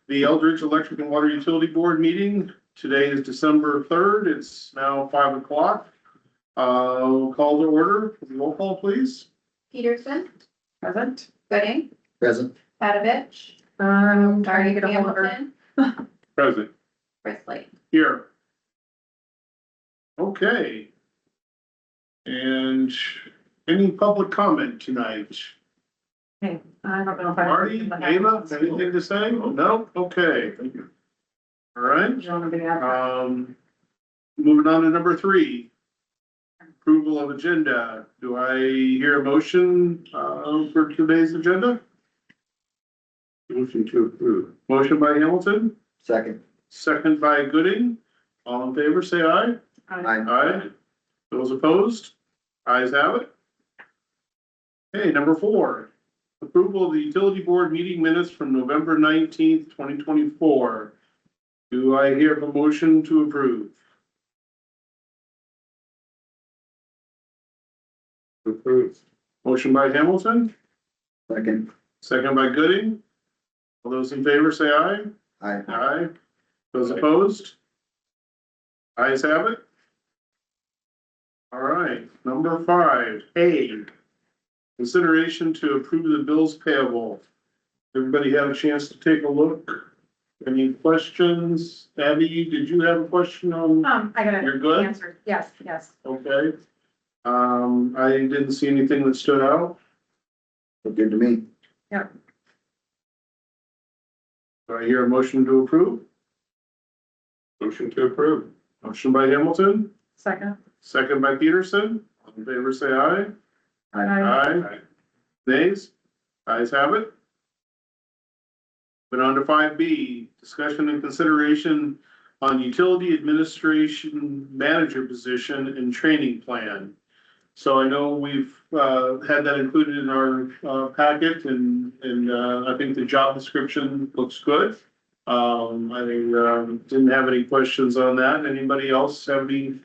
the Eldridge Electric and Water Utility Board meeting. Today is December 3rd. It's now 5 o'clock. We'll call to order. Roll call, please. Peterson, Present. Gooding, Present. Patovich, Trying to get a hold of her. Hamilton, Present. Brisley. Here. Okay. And any public comment tonight? Hey, I don't know if I. Marty, Ava, anything to say? No? Okay. All right. You wanna be after? Moving on to number 3. Approval of agenda. Do I hear a motion, for today's agenda? Motion to approve. Motion by Hamilton, Second. second by Gooding. All in favor, say aye. Aye. Those opposed? Ayes have it. Okay, number 4. Approval of the utility board meeting minutes from November 19th, 2024. Do I hear a motion to approve? Approved. Motion by Hamilton, Second. second by Gooding. All those in favor say aye. Aye. Aye. Those opposed? Ayes have it. All right, number 5, A. Consideration to approve the bills payable. Everybody have a chance to take a look? Any questions? Abby, did you have a question on? I got You're it good? answered. Yes, yes. Okay. I didn't see anything that stood out. Look good to me. Do I hear a motion to approve? Motion to approve. Motion by Hamilton, Second. second by Peterson. All in favor, say aye. Aye. Aye. Nays? Ayes have it. But on to 5B, discussion and consideration on utility administration manager position and training plan. So I know we've had that included in our packet and I think the job description looks good. I think didn't have any questions on that. Anybody else have any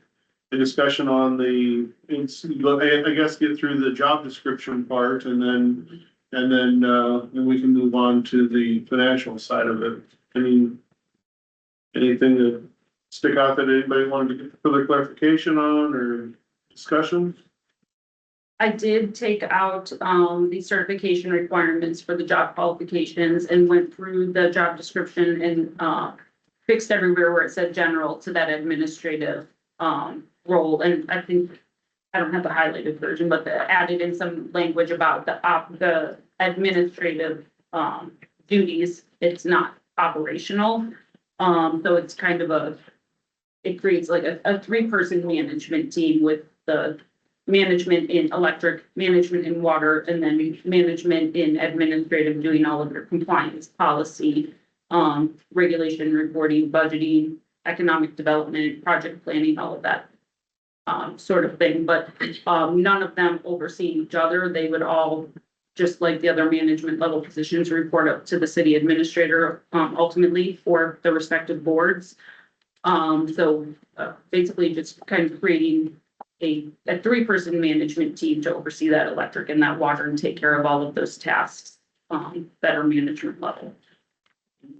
discussion on the, I guess, get through the job description part and then we can move on to the financial side of it. Anything that stick out that anybody wanted to get further clarification on or discussion? I did take out the certification requirements for the job qualifications and went through the job description and fixed everywhere where it said general to that administrative role. And I think, I don't have the highlighted version, but added in some language about the administrative duties. It's not operational. So it's kind of it creates like a 3-person management team with the management in electric, management in water, and then management in administrative, doing all of your compliance, policy, regulation, reporting, budgeting, economic development, project planning, all of that sort of thing. But none of them oversee each other. They would all, just like the other management level positions, report up to the city administrator ultimately for the respective boards. So basically just kind of creating a 3-person management team to oversee that electric and that water and take care of all of those tasks that are management level.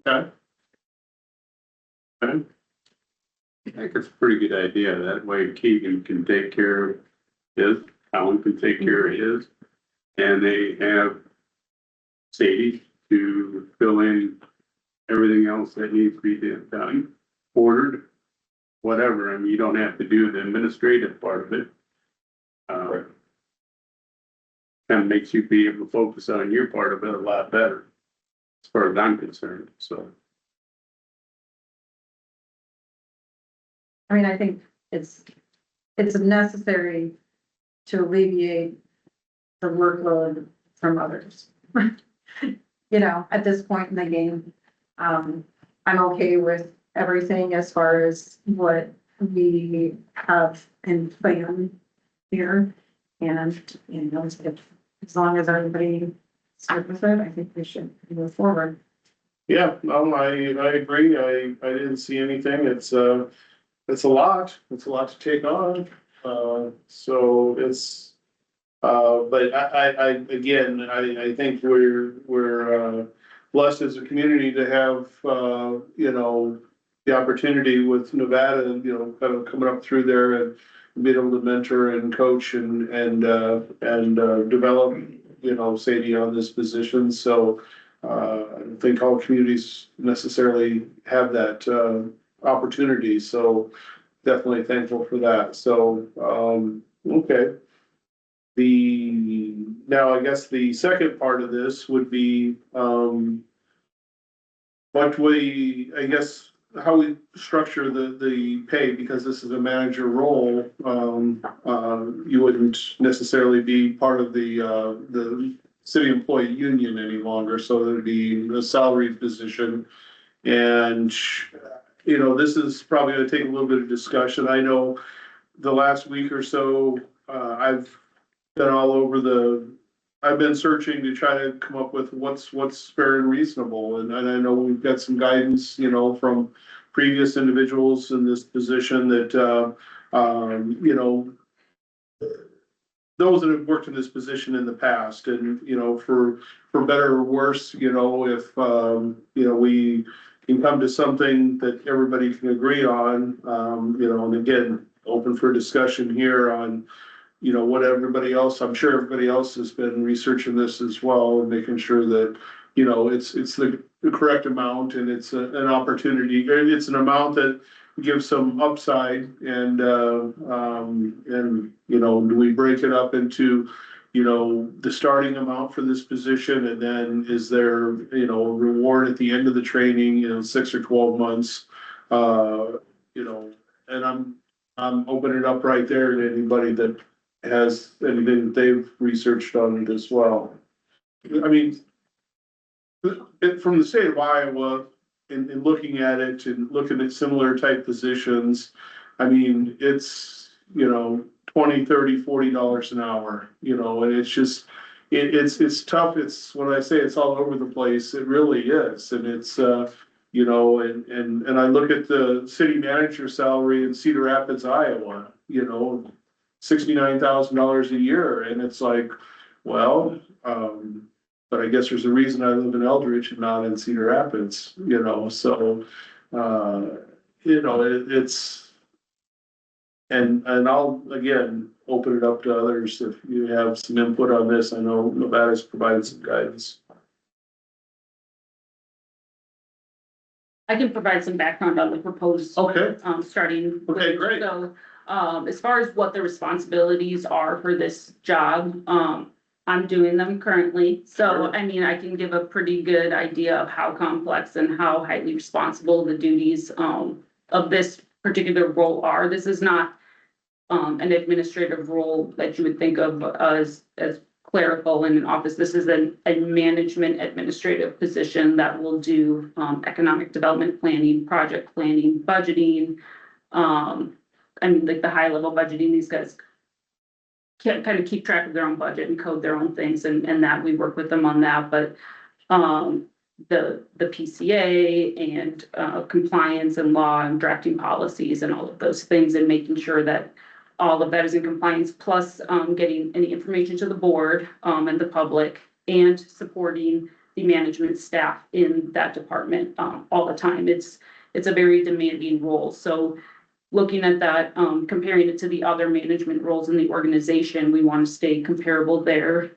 Okay. Okay. I think it's a pretty good idea. That way Keegan can take care of his, Colin can take care of his. And they have Sadie to fill in everything else that needs to be done, ordered, whatever. I mean, you don't have to do the administrative part of it. Kind of makes you be able to focus on your part of it a lot better, as far as I'm concerned, so. I mean, I think it's necessary to alleviate the workload from others. You know, at this point in the game, I'm okay with everything as far as what we have in plan here. And, you know, as long as everybody is good with it, I think we should move forward. Yeah, no, I agree. I didn't see anything. It's a lot. It's a lot to take on. So it's, but I again, I think we're blessed as a community to have, you know, the opportunity with Nevada and, you know, kind of coming up through there and being able to mentor and coach and develop, you know, Sadie on this position. So, I don't think all communities necessarily have that, opportunity. So definitely thankful for that. So, okay. Now I guess the second part of this would be, I guess, how we structure the pay, because this is a manager role. You wouldn't necessarily be part of the city employee union any longer, so there'd be a salaried position. And, you know, this is probably gonna take a little bit of discussion. I know the last week or so, I've been all over I've been searching to try to come up with what's fair and reasonable. And I know we've got some guidance, you know, from previous individuals in this position that, you know, those that have worked in this position in the past, and, you know, for better or worse, you know, if, you know, we can come to something that everybody can agree on, you know, and again, open for discussion here on, you know, what everybody else, I'm sure everybody else has been researching this as well and making sure that, you know, it's the correct amount, and it's an opportunity, it's an amount that gives some upside. And, you know, do we break it up into, you know, the starting amount for this position, and then is there, you know, a reward at the end of the training, you know, 6 or 12 months, you know, and I'm opening it up right there to anybody that has anything that they've researched on it as well. I mean, from the state of Iowa, in looking at it and looking at similar type positions, I mean, it's, you know, $20, $30, $40 an hour, you know, and it's just, it's tough. It's, when I say it's all over the place, it really is. And it's, you know, and I look at the city manager salary in Cedar Rapids, Iowa, you know, $69,000 a year. And it's like, well, but I guess there's a reason I live in Eldridge and not in Cedar Rapids, you know, so, you know, it's, and I'll, again, open it up to others if you have some input on this. I know Nevada's provided some guidance. I can provide some background on the proposed. Okay. Starting. Okay, great. So, as far as what the responsibilities are for this job, I'm doing them currently. So, I mean, I can give a pretty good idea of how complex and how highly responsible the duties, of this particular role are. This is not, an administrative role that you would think of as clerical in an office. This is a management administrative position that will do, economic development planning, project planning, budgeting. I mean, like the high level budgeting, these guys can't kind of keep track of their own budget and code their own things, and that we work with them on that. But, the PCA and, compliance and law and drafting policies and all of those things, and making sure that all of that is in compliance, plus, getting any information to the board, and the public, and supporting the management staff in that department, all the time. It's a very demanding role. So looking at that, comparing it to the other management roles in the organization, we want to stay comparable there.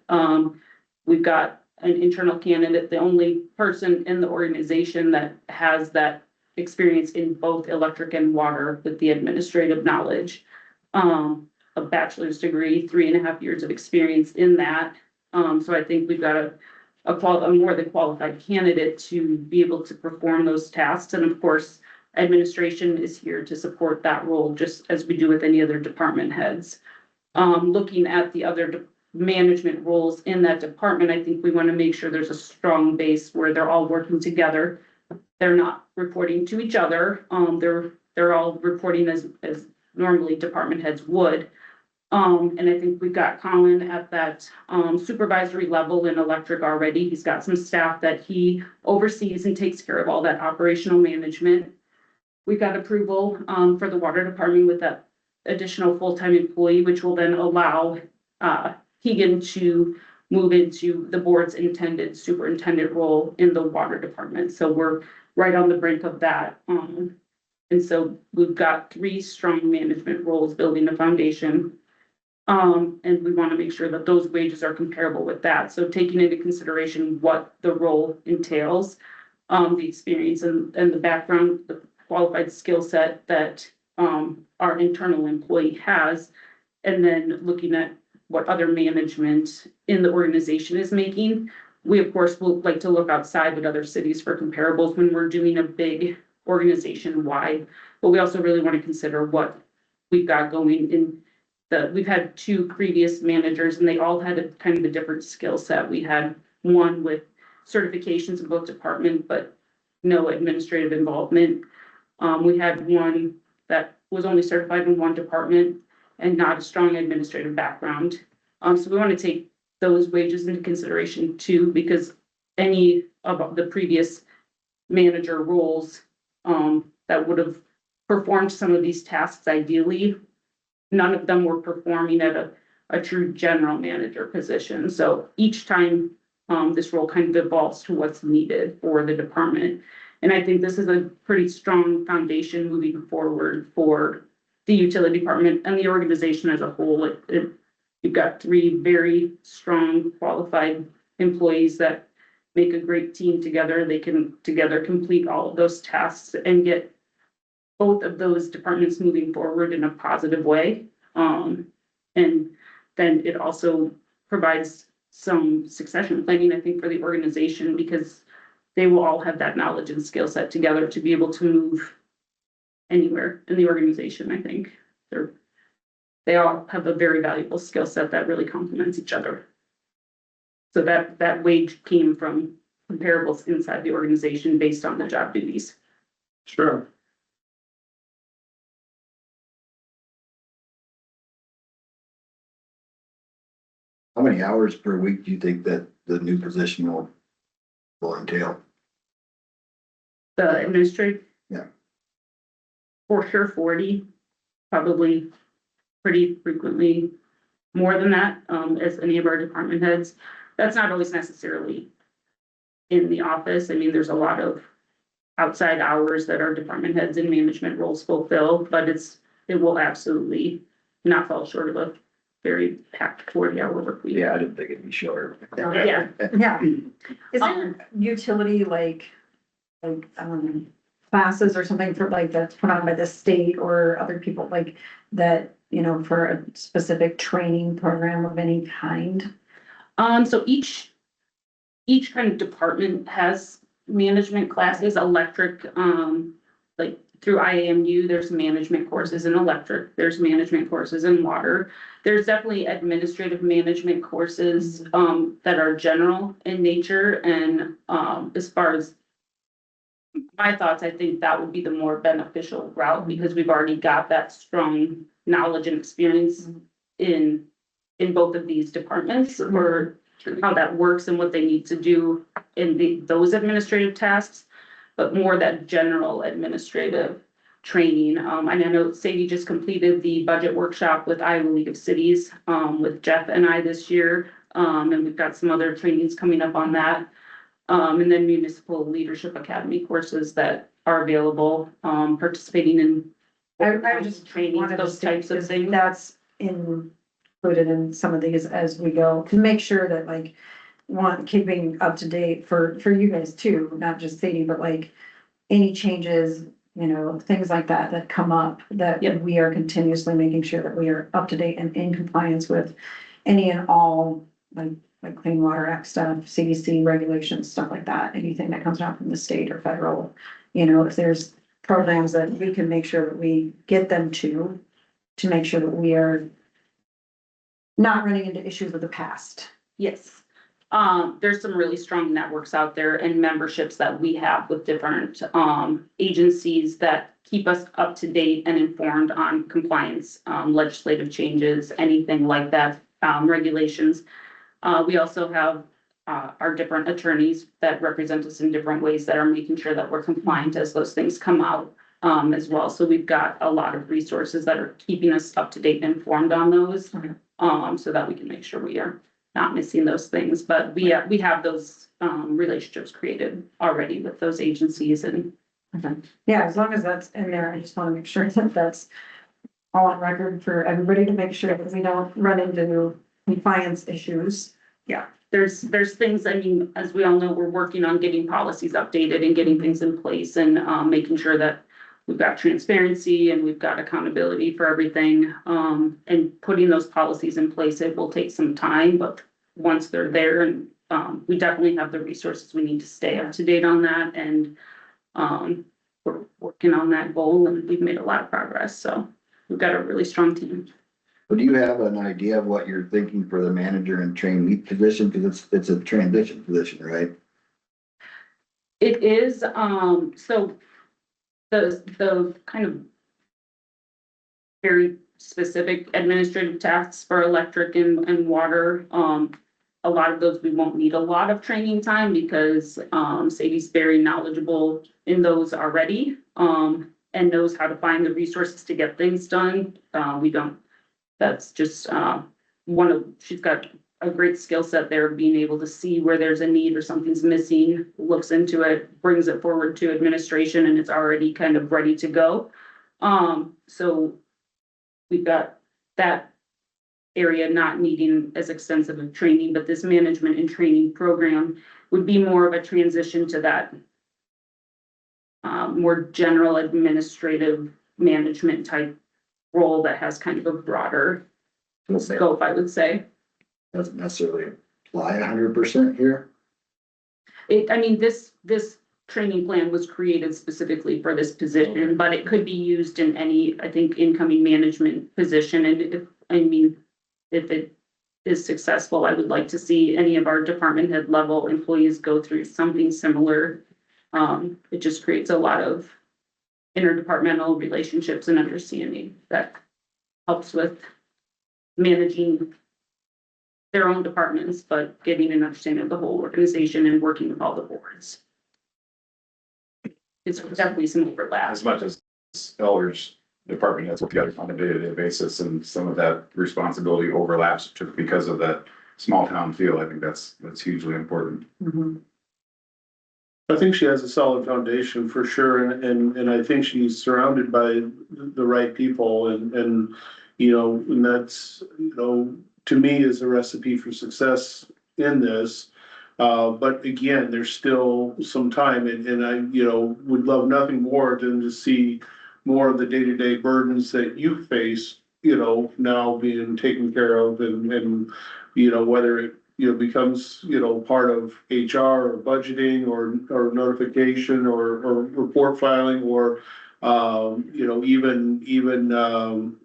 We've got an internal candidate, the only person in the organization that has that experience in both electric and water with the administrative knowledge. A bachelor's degree, 3.5 years of experience in that. So I think we've got a more than qualified candidate to be able to perform those tasks. And of course, administration is here to support that role, just as we do with any other department heads. Looking at the other management roles in that department, I think we want to make sure there's a strong base where they're all working together. They're not reporting to each other. They're all reporting as normally department heads would. And I think we've got Colin at that supervisory level in electric already. He's got some staff that he oversees and takes care of all that operational management. We've got approval for the water department with that additional full-time employee, which will then allow Keegan to move into the board's intended superintendent role in the water department. So we're right on the brink of that. And so we've got 3 strong management roles building the foundation. And we want to make sure that those wages are comparable with that. So taking into consideration what the role entails, the experience and the background, the qualified skill set that our internal employee has, and then looking at what other management in the organization is making. We, of course, will like to look outside at other cities for comparables when we're doing a big organization wide, but we also really want to consider what we've got going in we've had 2 previous managers and they all had a kind of a different skill set. We had one with certifications in both departments, but no administrative involvement. We had one that was only certified in one department and not a strong administrative background. So we want to take those wages into consideration too, because any of the previous manager roles that would have performed some of these tasks ideally, none of them were performing at a true general manager position. So each time this role kind of evolves to what's needed for the department. And I think this is a pretty strong foundation moving forward for the utility department and the organization as a whole. You've got 3 very strong, qualified employees that make a great team together. They can together complete all of those tasks and get both of those departments moving forward in a positive way. And then it also provides some succession planning, I think, for the organization, because they will all have that knowledge and skill set together to be able to move anywhere in the organization. I think they all have a very valuable skill set that really complements each other. So that wage came from comparables inside the organization based on the job duties. Sure. How many hours per week do you think that the new position will entail? The administrative? Yeah. For sure 40, probably pretty frequently more than that, as any of our department heads. That's not always necessarily in the office. I mean, there's a lot of outside hours that our department heads and management roles fulfill, but it will absolutely not fall short of a very packed 40-hour work week. Yeah, I didn't think it'd be short. Yeah. Yeah. Is there utility classes or something for like that's put on by the state or other people like that, you know, for a specific training program of any kind? So each kind of department has management classes, electric, like through IAMU, there's management courses in electric, there's management courses in water. There's definitely administrative management courses, that are general in nature. And, as far as my thoughts, I think that would be the more beneficial route because we've already got that strong knowledge and experience in both of these departments or how that works and what they need to do in those administrative tasks, but more that general administrative training. And I know Sadie just completed the budget workshop with Iowa League of Cities, with Jeff and I this year. And we've got some other trainings coming up on that. And then municipal leadership academy courses that are available, participating in. I just training, wanted to those see types of if things. that's included in some of these as we go to make sure that like keeping up to date for you guys too, not just Sadie, but like any changes, you know, things like that come up that Yep. we are continuously making sure that we are up to date and in compliance with any and all like Clean Water Act stuff, CDC regulations, stuff like that, anything that comes out from the state or federal, you know, if there's programs that we can make sure that we get them to make sure that we are not running into issues of the past. Yes. There's some really strong networks out there and memberships that we have with different, agencies that keep us up to date and informed on compliance, legislative changes, anything like that, regulations. We also have, our different attorneys that represent us in different ways that are making sure that we're compliant as those things come out, as well. So we've got a lot of resources that are keeping us up to date and informed on those, Okay. so that we can make sure we are not missing those things, but we have those, relationships created already with those agencies and Yeah, as long as that's in there, I just wanna make sure that that's all on record for everybody to make sure that we don't run into compliance issues. there's things, I mean, as we all know, we're working on getting policies updated and getting things in place and, making sure that we've got transparency and we've got accountability for everything. And putting those policies in place, it will take some time, but once they're there and, we definitely have the resources we need to stay up to date on that and, we're working on that goal and we've made a lot of progress. So we've got a really strong team. But do you have an idea of what you're thinking for the manager and trainee position? Cause it's a transition position, right? It is, so the kind of very specific administrative tasks for electric and water, a lot of those we won't need a lot of training time because, Sadie's very knowledgeable in those already, and knows how to find the resources to get things done. We don't, that's just, she's got a great skill set there, of being able to see where there's a need or something's missing, looks into it, brings it forward to administration, and it's already kind of ready to go. So we've got that area not needing as extensive of training, but this management and training program would be more of a transition to that more general administrative management type role that has kind of a broader scope, I would say. Doesn't necessarily apply 100% here. I mean, this training plan was created specifically for this position, but it could be used in any, I think, incoming management position. And if it is successful, I would like to see any of our department head level employees go through something similar. It just creates a lot of interdepartmental relationships and understanding that helps with managing their own departments, but getting an understanding of the whole organization and working with all the boards. It's definitely some overlap. As much as Elder's department heads work together on a day-to-day basis, and some of that responsibility overlaps just because of that small town feel. I think that's hugely important. I think she has a solid foundation for sure, and I think she's surrounded by the right people and, you know, and that's, you know, to me is a recipe for success in this. But again, there's still some time and I, you know, would love nothing more than to see more of the day-to-day burdens that you face, you know, now being taken care of and, you know, whether it, you know, becomes, you know, part of HR or budgeting or notification or report filing or, you know, even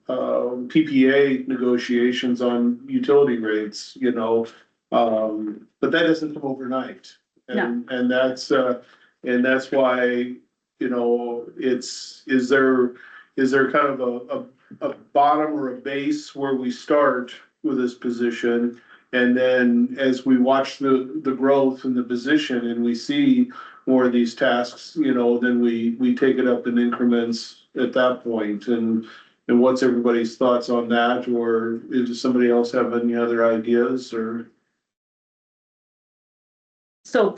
PPA negotiations on utility rates, you know, but that doesn't come overnight. And that's why, you know, is there kind of a bottom or a base where we start with this position? And then as we watch the growth in the position and we see more of these tasks, you know, then we take it up in increments at that point. And what's everybody's thoughts on that? Or does somebody else have any other ideas or? So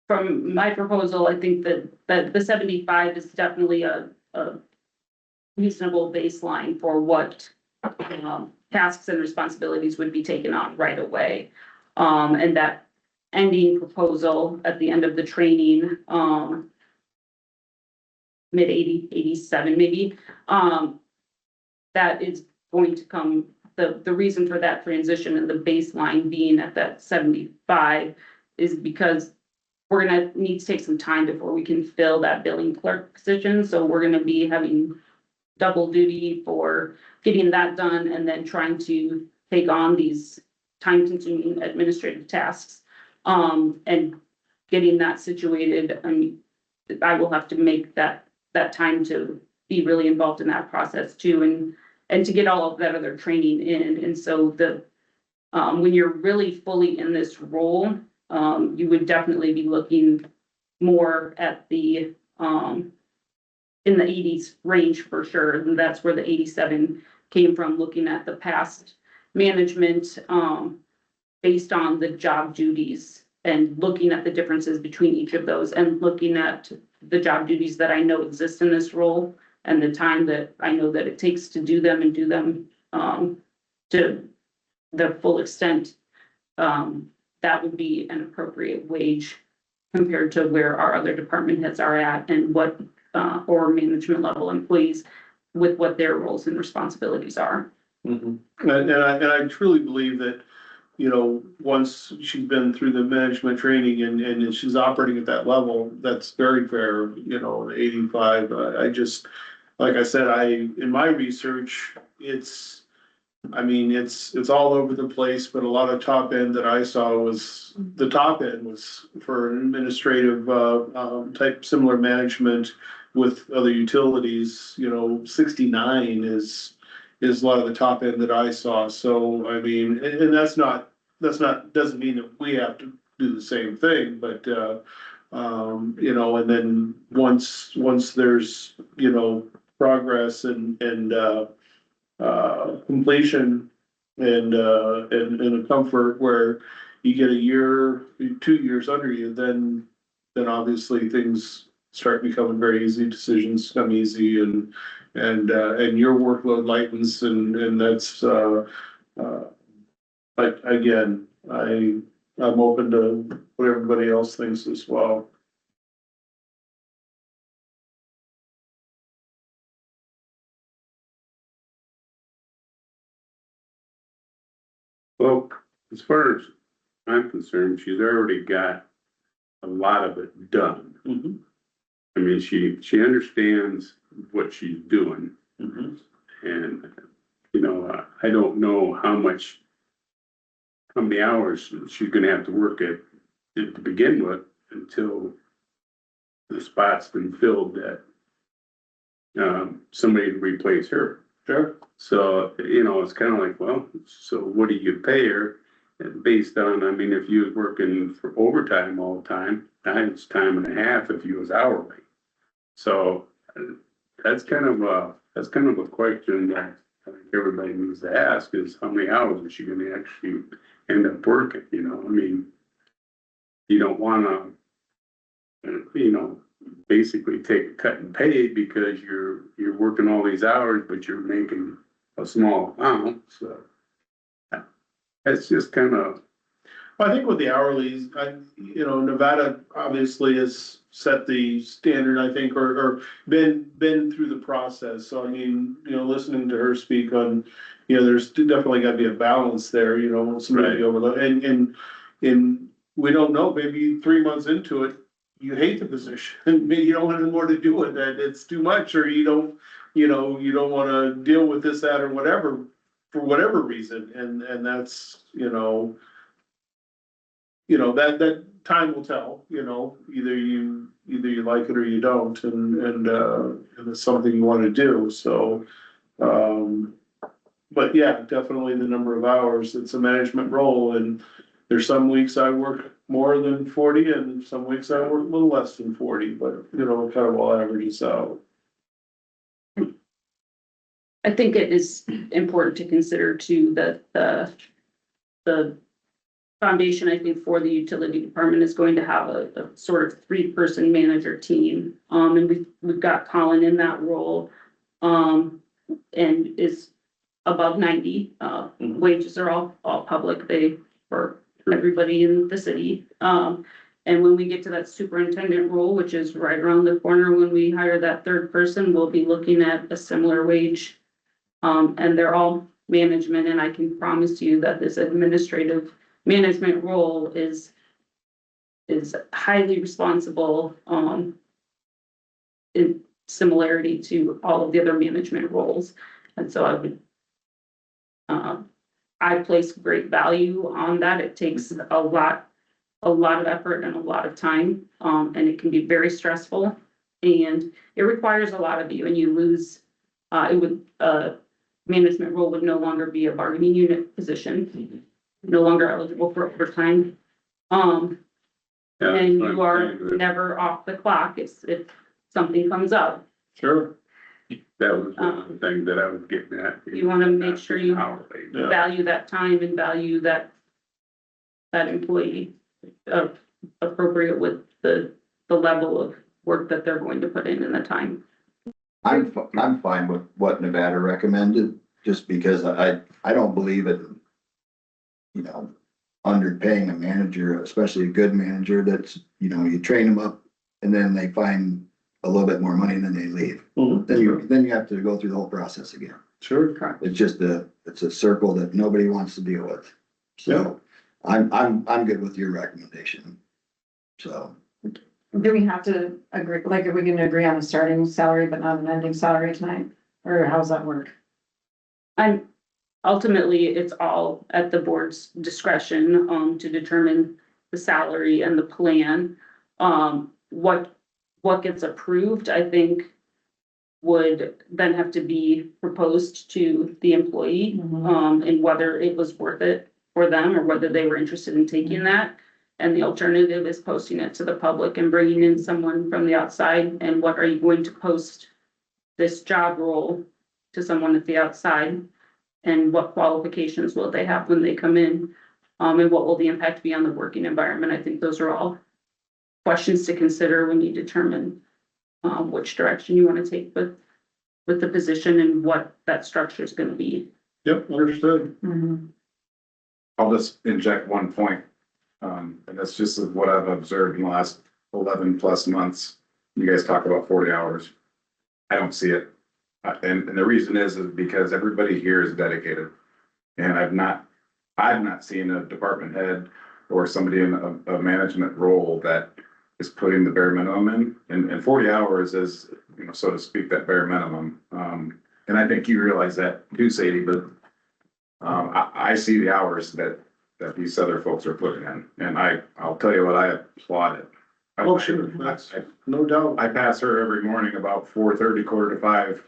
from my proposal, I think that the 75 is definitely a reasonable baseline for what tasks and responsibilities would be taken on right away. And that ending proposal at the end of the training, mid 87 maybe, that is going to come, the reason for that transition and the baseline being at that 75 is because we're gonna need to take some time before we can fill that billing clerk position. So we're gonna be having double duty for getting that done and then trying to take on these time-consuming administrative tasks. And getting that situated, I will have to make that time to be really involved in that process too, and to get all of that other training in. And so when you're really fully in this role, you would definitely be looking more at the in the 80s range for sure. And that's where the 87 came from, looking at the past management based on the job duties and looking at the differences between each of those and looking at the job duties that I know exist in this role and the time that I know that it takes to do them and do them, to the full extent, that would be an appropriate wage compared to where our other department heads are at and what, or management level employees with what their roles and responsibilities are. And I truly believe that, you know, once she's been through the management training and she's operating at that level, that's very fair, you know, 85. I just, like I said, in my research, it's all over the place, but a lot of top end that I saw was, the top end was for an administrative, type similar management with other utilities, you know, 69 is a lot of the top end that I saw. So, I mean, and that's not, doesn't mean that we have to do the same thing, but, you know, and then once there's, you know, progress and completion and a comfort where you get a year, 2 years under you, then obviously things start becoming very easy, decisions come easy and your workload lightens and that's, but again, I'm open to what everybody else thinks as well. Well, as far as I'm concerned, she's already got a lot of it done. Mhm. I mean, she understands what she's doing. Mhm. And, you know, I don't know how many hours she's gonna have to work at to begin with until the spot's been filled that somebody to replace her. Sure. So, you know, it's kind of like, well, so what do you pay her? And based on, I mean, if you was working for overtime all the time, times time and a half if you was hourly. So that's kind of a question that I think everybody needs to ask is how many hours is she gonna actually end up working, you know? I mean, you don't wanna, you know, basically take a cut in pay because you're working all these hours, but you're making a small amount, so. That's just kind of, I think with the hourlies, you know, Nevada obviously has set the standard, I think, or been through the process. So I mean, you know, listening to her speak on, you know, there's definitely gotta be a balance there, you know, somebody overload, and we don't know, maybe 3 months into it, you hate the position, maybe you don't want any more to do with it, it's too much, or you don't wanna deal with this, that, or whatever, for whatever reason, and that's, you know, that time will tell, you know, either you like it or you don't, and it's something you wanna do, so. But yeah, definitely the number of hours, it's a management role, and there's some weeks I work more than 40, and some weeks I work a little less than 40, but, you know, it kind of all averages out. I think it is important to consider too that the foundation, I think, for the utility department is going to have a sort of 3-person manager team. And we've got Colin in that role, and is above 90. Wages are all public, for everybody in the city. And when we get to that superintendent role, which is right around the corner, when we hire that 3rd person, we'll be looking at a similar wage. And they're all management, and I can promise you that this administrative management role is highly responsible, in similarity to all of the other management roles. And so I place great value on that. It takes a lot of effort and a lot of time, and it can be very stressful, and it requires a lot of you, and you lose, management role would no longer be a bargaining unit position, no longer eligible for overtime. And you are never off the clock if something comes up. Sure. that was one of the things that I was getting at. You wanna make sure you Hourly. Yeah. value that time and value that that employee appropriate with the level of work that they're going to put in the time. I'm fine with what Nevada recommended, just because I don't believe in, you know, underpaying a manager, especially a good manager that's, you know, you train them up and then they find a little bit more money and then they leave. Then you have to go through the whole process again. Sure. It's just it's a circle that nobody wants to deal with. So I'm good with your recommendation. So. Do we have to agree, like, if we can agree on a starting salary but not an ending salary tonight? Or how's that work? And ultimately, it's all at the board's discretion, to determine the salary and the plan. What gets approved, I think, would then have to be proposed to the employee, and whether it was worth it for them or whether they were interested in taking that. And the alternative is posting it to the public and bringing in someone from the outside. And what are you going to post this job role to someone at the outside? And what qualifications will they have when they come in? And what will the impact be on the working environment? I think those are all questions to consider when you determine which direction you want to take with the position and what that structure is going to be. Yep, understood. I'll just inject one point. And that's just what I've observed in the last 11+ months. You guys talk about 40 hours. I don't see it. And the reason is because everybody here is dedicated. And I've not seen a department head or somebody in a management role that is putting the bare minimum in. And 40 hours is, you know, so to speak, that bare minimum. And I think you realize that too, Sadie, but I see the hours that these other folks are putting in. And I'll tell you what, I applaud it. Oh, sure, that's no doubt. I pass her every morning about 4:30, 4:45.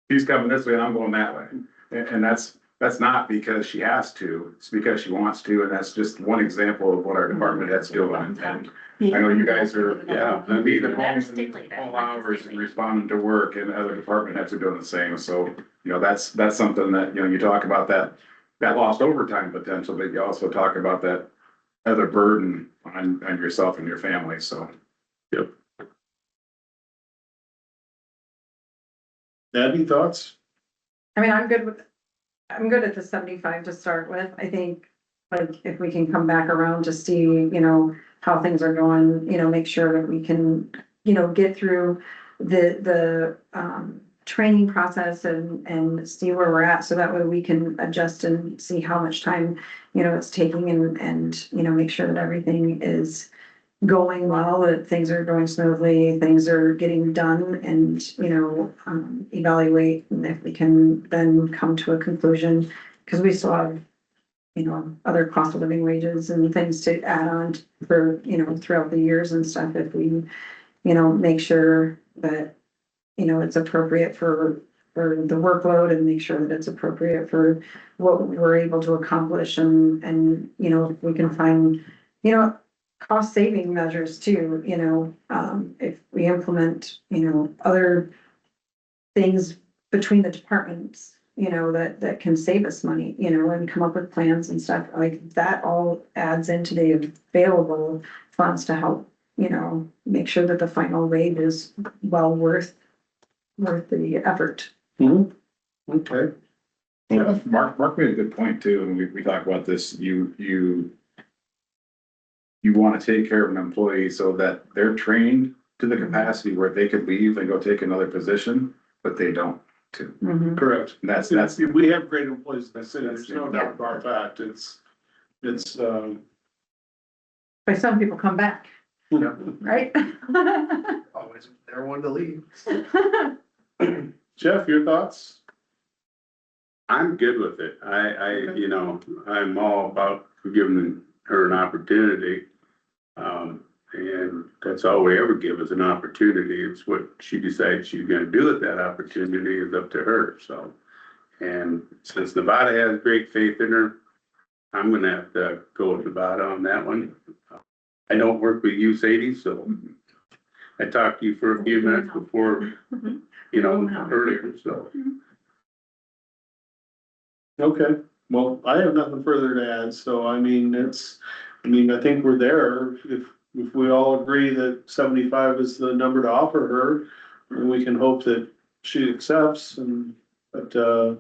She's coming this way and I'm going that way. And that's not because she has to, it's because she wants to. And that's just one example of what our department head's doing. And I know you guys are, leaving home in all hours and responding to work, and other department heads are doing the same. So, you know, that's something that, you know, you talk about that lost overtime potential, but you also talk about that other burden on yourself and your family. So. Yep. Abby, thoughts? I mean, I'm good at the 75 to start with. I think, like, if we can come back around to see, you know, how things are going, you know, make sure that we can, you know, get through the training process and see where we're at, so that way we can adjust and see how much time, you know, it's taking and, you know, make sure that everything is going well, that things are going smoothly, things are getting done, and, you know, evaluate, and if we can then come to a conclusion, because we still have, you know, other cost of living wages and things to add on for, you know, throughout the years and stuff, if we, you know, make sure that, you know, it's appropriate for the workload, and make sure that it's appropriate for what we're able to accomplish, and, you know, if we can find, you know, cost saving measures too, you know, if we implement, you know, other things between the departments, you know, that can save us money, you know, and come up with plans and stuff like that, all adds into the available funds to help, you know, make sure that the final rate is well worth the effort. Okay. Yeah, Mark made a good point too, and we talk about this, you want to take care of an employee so that they're trained to the capacity where they could leave and go take another position, but they don't too. Correct. And that's, We have great employees in the city, there's no doubt about that, it's, But some people come back, you know, right? Always there one to leave. Jeff, your thoughts? I'm good with it. You know, I'm all about giving her an opportunity. And that's all we ever give is an opportunity. It's what she decides she's gonna do with that opportunity is up to her, so. And since Nevada has great faith in her, I'm gonna have to go with Nevada on that one. I don't work with you, Sadie, so I talked to you for a few minutes before, you know, earlier, so. Okay, Well, I have nothing further to add, so I mean, I think we're there. If we all agree that 75 is the number to offer her, then we can hope that she accepts but, I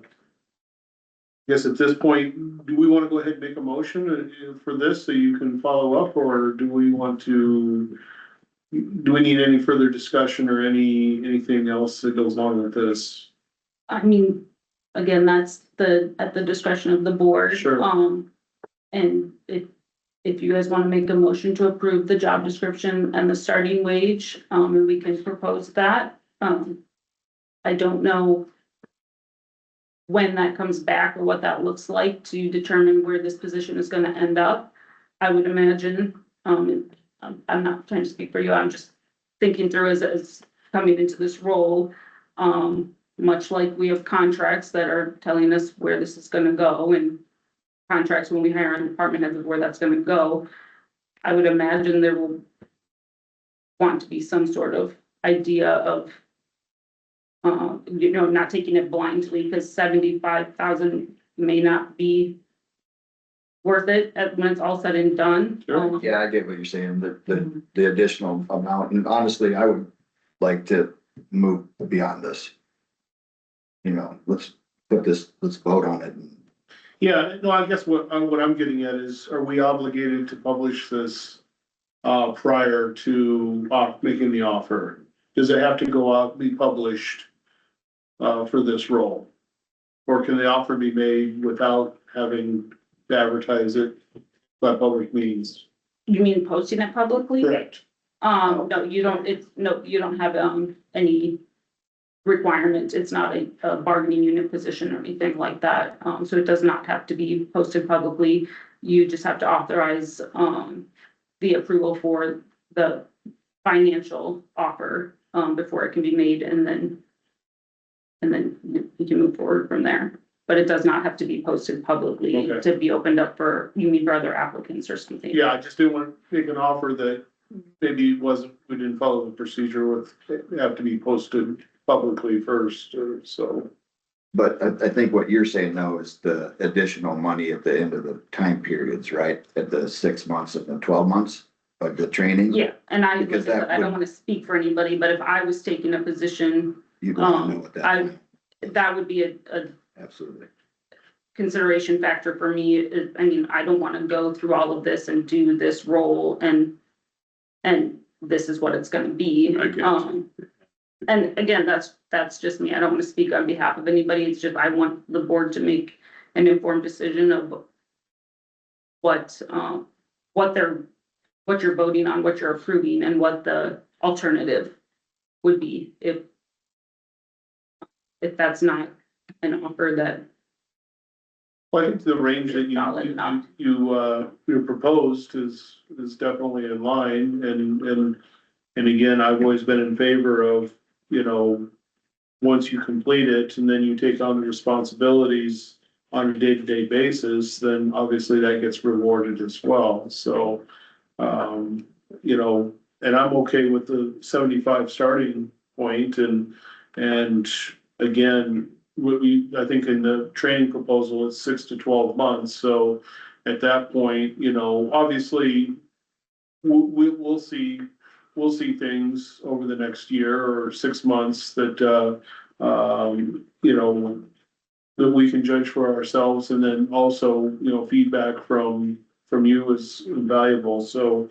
guess at this point, do we wanna go ahead and make a motion for this so you can follow up, or do we need any further discussion or anything else that goes along with this? I mean, again, that's at the discretion of the board. Sure. And if you guys wanna make a motion to approve the job description and the starting wage, and we can propose that. I don't know when that comes back or what that looks like to determine where this position is gonna end up. I would imagine, I'm not trying to speak for you, I'm just thinking through as coming into this role. Much like we have contracts that are telling us where this is gonna go, and contracts when we hire a department head of where that's gonna go. I would imagine there will want to be some sort of idea of, not taking it blindly, because 75,000 may not be worth it when it's all said and done. Sure. Yeah, I get what you're saying, the additional amount, and honestly, I would like to move beyond this. Let's vote on it. Yeah, no, I guess what I'm getting at is, are we obligated to publish this prior to making the offer? Does it have to go out, be published for this role? Or can the offer be made without having to advertise it by public means? You mean posting it publicly? Correct. No, you don't have, any requirement. It's not a bargaining unit position or anything like that. So it does not have to be posted publicly. You just have to authorize, the approval for the financial offer, before it can be made, and then you can move forward from there. But it does not have to be posted publicly Okay. to be opened up for, you mean for other applicants or something? Yeah, I just didn't want to make an offer that maybe we didn't follow the procedure with, it have to be posted publicly first, or so. But I think what you're saying though is the additional money at the end of the time periods, right? At the 6 months and the 12 months of the training? Yeah, and I Because that don't would- wanna speak for anybody, but if I was taking a position, You don't know what that would be a absolutely. consideration factor for me. I mean, I don't wanna go through all of this and do this role and this is what it's gonna be. I get you. And again, that's just me. I don't wanna speak on behalf of anybody. It's just, I want the board to make an informed decision of what you're voting on, what you're approving, and what the alternative would be if that's not an offer that. Well, I think the range that Solid enough. you proposed is definitely in line, and again, I've always been in favor of, once you complete it and then you take on the responsibilities on a day-to-day basis, then obviously that gets rewarded as well, so, and I'm okay with the 75 starting point, and again, I think in the training proposal, it's 6 to 12 months, so at that point, obviously, we'll see things over the next year or 6 months that, that we can judge for ourselves, and then also, feedback from you is valuable, so,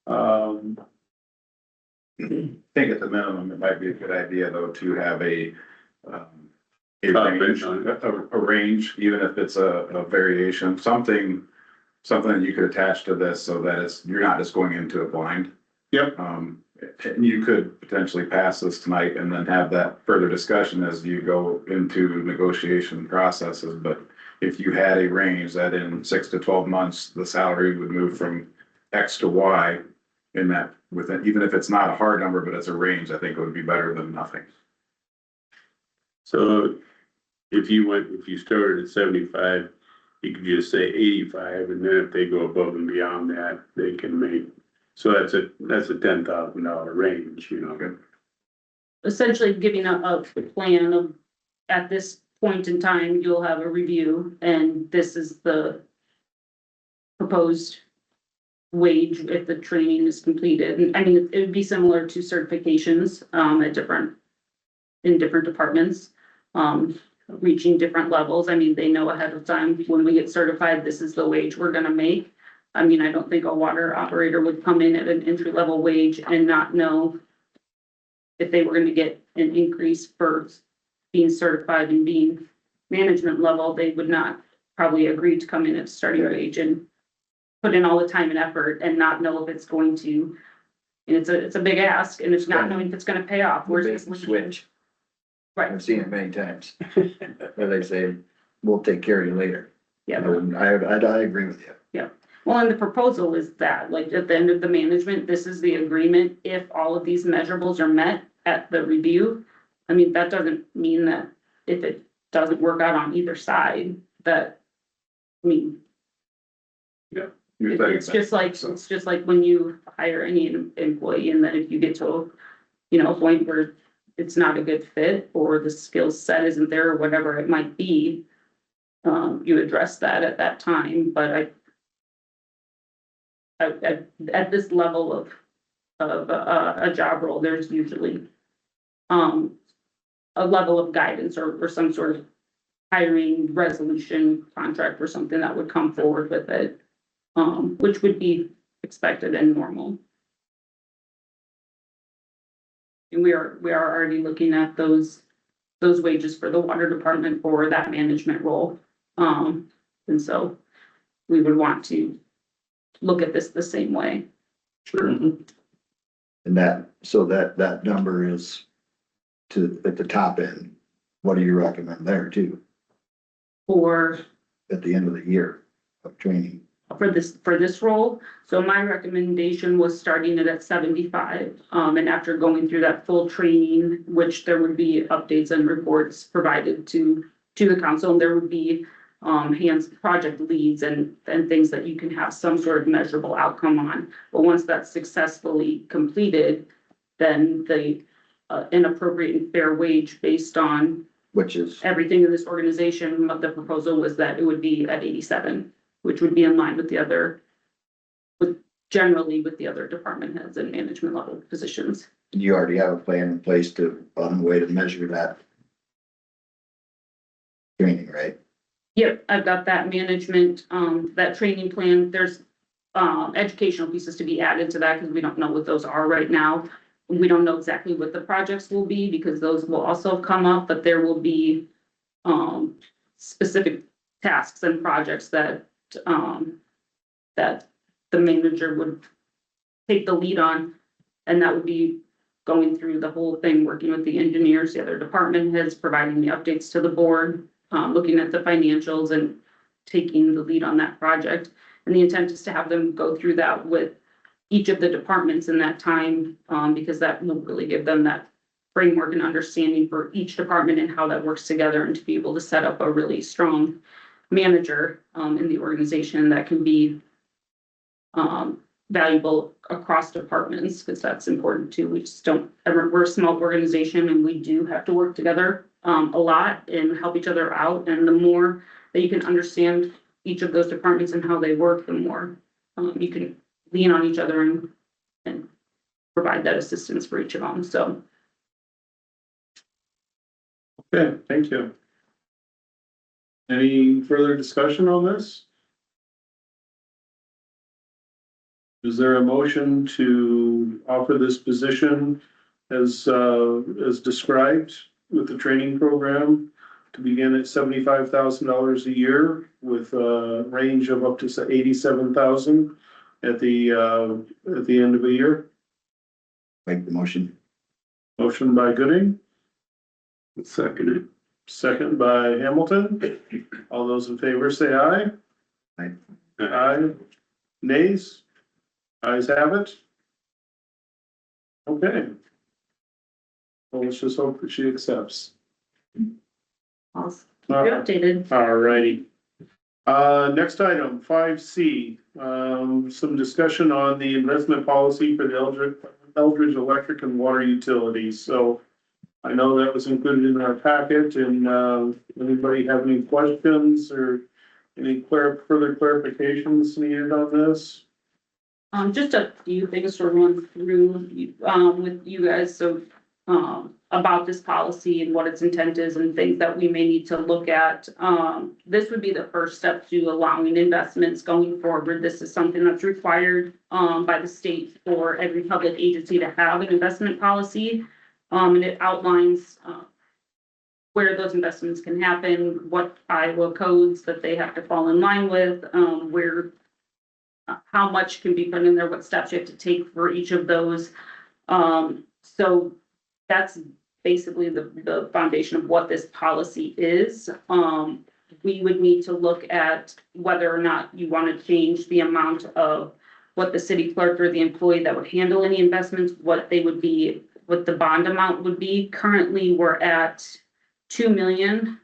I think at the minimum, it might be a good idea though to have a range, a range, even if it's a variation, something that you could attach to this so that you're not just going into it blind. Yep. And you could potentially pass this tonight and then have that further discussion as you go into negotiation processes, but if you had a range that in 6 to 12 months, the salary would move from X to Y in that, even if it's not a hard number, but it's a range, I think it would be better than nothing. So if you started at 75, you could just say 85, and then if they go above and beyond that, they can make, so that's a $10,000 range, Essentially giving a plan of, at this point in time, you'll have a review, and this is the proposed wage if the training is completed. And I mean, it would be similar to certifications, in different departments, reaching different levels. I mean, they know ahead of time, when we get certified, this is the wage we're gonna make. I mean, I don't think a water operator would come in at an entry-level wage and not know if they were gonna get an increase for being certified and being management level. They would not probably agree to come in at starting wage and put in all the time and effort and not know if it's going to, and it's a big ask, and it's not knowing if it's gonna pay off. Bait Whereas and this- switch. Right, I've seen it many times. Where they say, we'll take care of you later. yeah. I agree with you. Well, and the proposal is that, like, at the end of the management, this is the agreement. If all of these measurables are met at the review, I mean, that doesn't mean that if it doesn't work out on either side, that, I mean, You're saying it's just like when you hire any employee, and then if you get to, a point where it's not a good fit, or the skill set isn't there, or whatever it might be, you address that at that time, but at this level of a job role, there's usually a level of guidance or some sort of hiring resolution contract or something that would come forward with it, which would be expected and normal. And we are already looking at those wages for the water department for that management role. And so we would want to look at this the same way. And that number is at the top end. What do you recommend there too, For at the end of the year of training? for this role, so my recommendation was starting it at 75. And after going through that full training, which there would be updates and reports provided to the council, and there would be hands project leads and things that you can have some sort of measurable outcome on. But once that's successfully completed, then the an appropriate and fair wage based on Which is, everything in this organization, the proposal was that it would be at 87, which would be in line with generally with the other department heads and management level positions. you already have a plan in place on the way to measure that training, right? Yep, I've got that management, that training plan. There's educational pieces to be added to that because we don't know what those are right now. We don't know exactly what the projects will be because those will also come up, but there will be specific tasks and projects that the manager would take the lead on. And that would be going through the whole thing, working with the engineers, the other department heads, providing the updates to the board, looking at the financials and taking the lead on that project. And the intent is to have them go through that with each of the departments in that time, because that will really give them that framework and understanding for each department and how that works together, and to be able to set up a really strong manager in the organization that can be valuable across departments, because that's important too. We just don't ever, we're a small organization and we do have to work together a lot and help each other out. And the more that you can understand each of those departments and how they work, the more you can lean on each other and provide that assistance for each of them. So. Okay, thank you. Any further discussion on this? Is there a motion to offer this position as described with the training program to begin at $75,000 a year with a range of up to $87,000 at the end of the year? Make the motion. Motion by Gooding, Second. second by Hamilton. All those in favor say aye. Aye. Aye. Nays? Ayes have it. Okay. Well, let's just hope that she accepts. I'll keep All you updated. righty. Next item, 5C, some discussion on the investment policy for the Eldridge Electric and Water Utilities. So I know that was included in our packet and, anybody have any questions or any further clarifications needed on this? Just a few things to run through, with you guys, so, about this policy and what its intent is and things that we may need to look at. This would be the first step to allowing investments going forward. This is something that's required, by the state for every public agency to have an investment policy. And it outlines, where those investments can happen, what Iowa codes that they have to fall in line with, where how much can be put in there, what steps you have to take for each of those. So that's basically the foundation of what this policy is. We would need to look at whether or not you want to change the amount of what the city clerk or the employee that would handle any investments, what they would be, what the bond amount would be. Currently, we're at 2 million,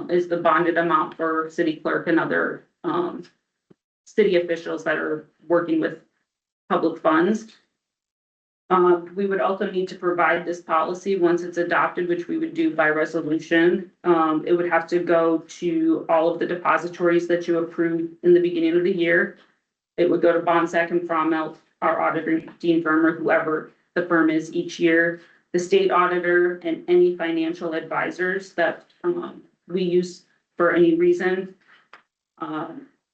is the bonded amount for city clerk and other, city officials that are working with public funds. We would also need to provide this policy once it's adopted, which we would do by resolution. It would have to go to all of the depositories that you approved in the beginning of the year. It would go to Bonsack and Fromelt, our auditor, Dean firm, or whoever the firm is each year, the state auditor, and any financial advisors that we use for any reason.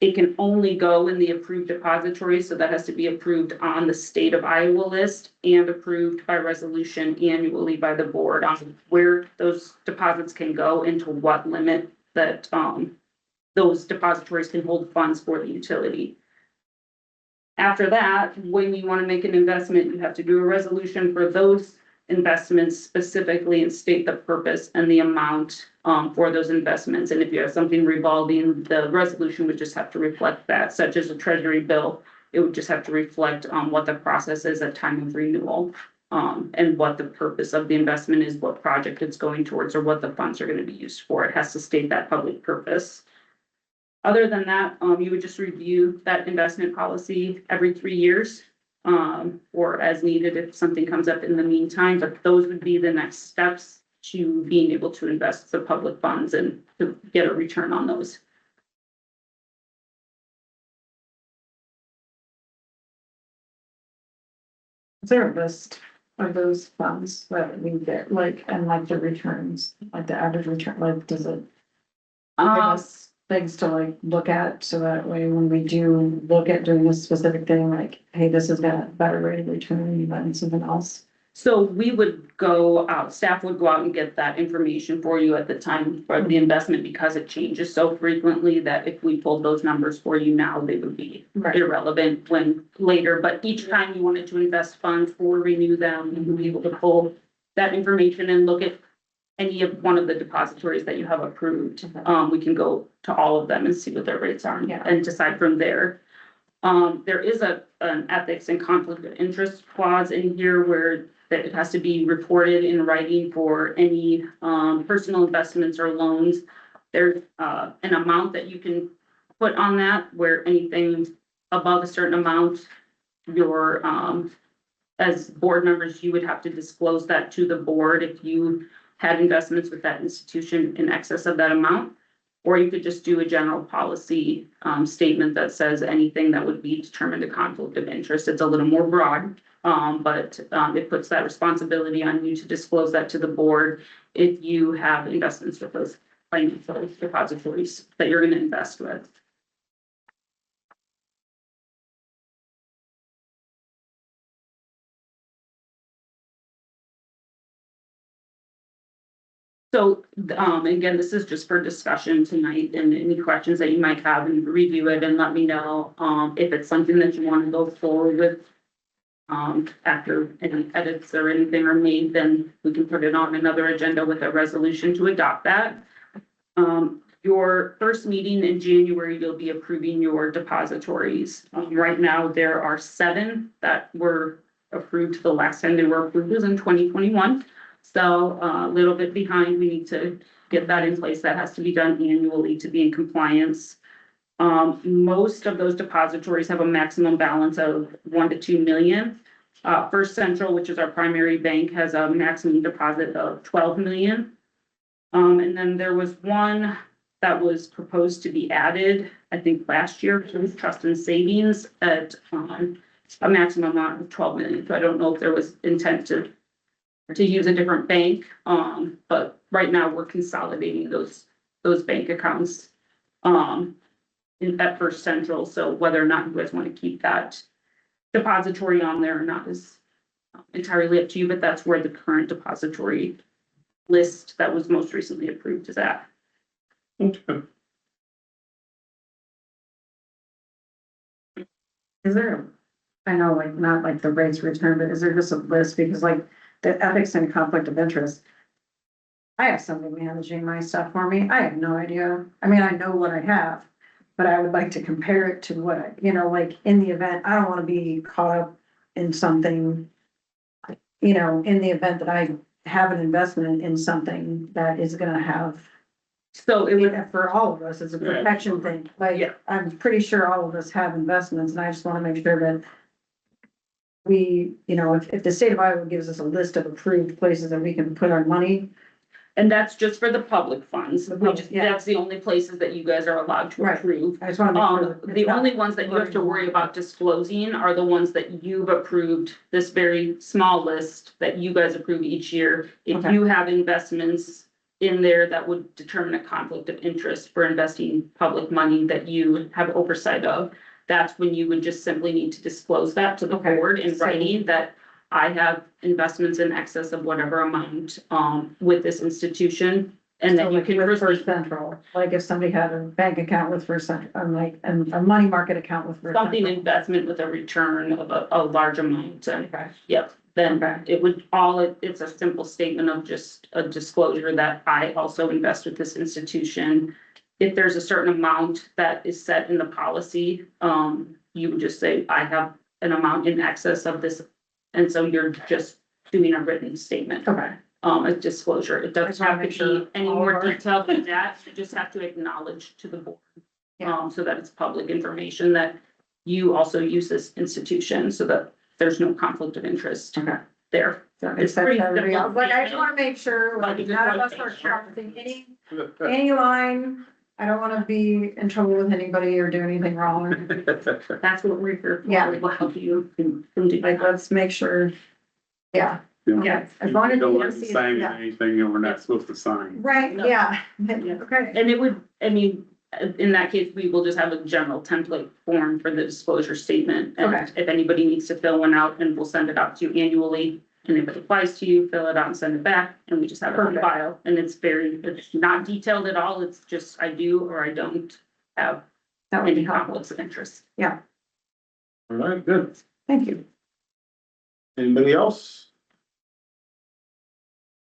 It can only go in the approved depository, so that has to be approved on the state of Iowa list and approved by resolution annually by the board on where those deposits can go and to what limit that those depositories can hold funds for the utility. After that, when you want to make an investment, you have to do a resolution for those investments specifically and state the purpose and the amount for those investments. And if you have something revolving, the resolution would just have to reflect that, such as a treasury bill. It would just have to reflect what the process is at time of renewal, and what the purpose of the investment is, what project it's going towards, or what the funds are going to be used for. It has to state that public purpose. Other than that, you would just review that investment policy every 3 years, or as needed if something comes up in the meantime, but those would be the next steps to being able to invest the public funds and to get a return on those. Is there a list of those funds that we get, like, and like the returns, like the average return, like, does it give us things to like look at, so that way when we do look at doing this specific thing, like, hey, this has got a better rate of return than something else? So we would go out, staff would go out and get that information for you at the time for the investment, because it changes so frequently that if we pulled those numbers for you now, they would be irrelevant when later. But each time you wanted to invest funds or renew them, you would be able to pull that information and look at any of one of the depositories that you have approved. We can go to all of them and see what their rates are and decide from there. There is an ethics and conflict of interest clause in here where that it has to be reported in writing for any personal investments or loans. There's an amount that you can put on that, where anything above a certain amount, your as board members, you would have to disclose that to the board if you had investments with that institution in excess of that amount. Or you could just do a general policy statement that says anything that would be determined a conflict of interest. It's a little more broad, but it puts that responsibility on you to disclose that to the board if you have investments with those financial depositories that you're going to invest with. So, again, this is just for discussion tonight, and any questions that you might have, and review it and let me know, if it's something that you want to go forward with. After any edits or anything are made, then we can put it on another agenda with a resolution to adopt that. Your first meeting in January, you'll be approving your depositories. Right now, there are 7 that were approved. The last time they were approved was in 2021. So a little bit behind, we need to get that in place. That has to be done annually to be in compliance. Most of those depositories have a maximum balance of 1 to 2 million. First Central, which is our primary bank, has a maximum deposit of 12 million. And then there was one that was proposed to be added, I think last year, to trust and savings at, a maximum amount of 12 million. So I don't know if there was intent to use a different bank, but right now we're consolidating those bank accounts, at First Central. So whether or not you guys want to keep that depository on there or not is entirely up to you, but that's where the current depository list that was most recently approved is at. Okay. Is there, I know, like, not like the rates of return, but is there just a list, because like the ethics and conflict of interest? I have somebody managing my stuff for me, I have no idea, I mean, I know what I have, but I would like to compare it to what I, like, in the event, I don't wanna be caught up in something. In the event that I have an investment in something that is gonna have, So it would, for all of us, it's a protection thing, like, Yeah. I'm pretty sure all of us have investments, and I just wanna make sure that we, if the state of Iowa gives us a list of approved places that we can put our money. and that's just for the public funds. The We public, just, yeah. that's the only places that you guys are allowed to Right. approve. I just wanna make sure. that The it's not- only ones that you have to worry about disclosing are the ones that you've approved, this very small list that you guys approve each year. If Okay. you have investments in there that would determine a conflict of interest for investing public money that you have oversight of, that's when you would just simply need to disclose that to the Okay. board in So- writing that I have investments in excess of whatever amount, with this institution. And So then you like can with proceed. First Central, like if somebody had a bank account with First Central, a money market account with First Something Central. investment with a return of a large amount, and Okay, yep, then Okay. it would it's a simple statement of just a disclosure that I also invest with this institution. If there's a certain amount that is set in the policy, you would just say, I have an amount in excess of this. And so you're just doing a written statement, okay, a disclosure. It I doesn't just wanna have to make sure be any all more of our- detailed than that. You just have to acknowledge to the board. Yeah. So that it's public information that you also use this institution so that there's no conflict of interest okay. there. That It's makes sense pretty to everybody else, simple but I just statement. wanna make sure, like, Like, none of us just are wanna make sure. sharping any line. I don't wanna be in trouble with anybody or do anything wrong. That's what we're here for. Yeah. We will help you from doing Like, that. let's make sure, yeah, Yeah. as long as. You don't you want don't to see it, sign yeah. anything that we're not supposed to sign. Right, No. yeah, Yeah. okay, And it would, I mean, in that case, we will just have a general template form for the disclosure statement. Okay. And if anybody needs to fill one out, and we'll send it out to you annually. And if it applies to you, fill it out and send it back, and we just have it on Perfect. file. And it's not detailed at all. It's just I do or I don't have that would be any helpful, conflicts of interest. All right, good. thank you. Anybody else?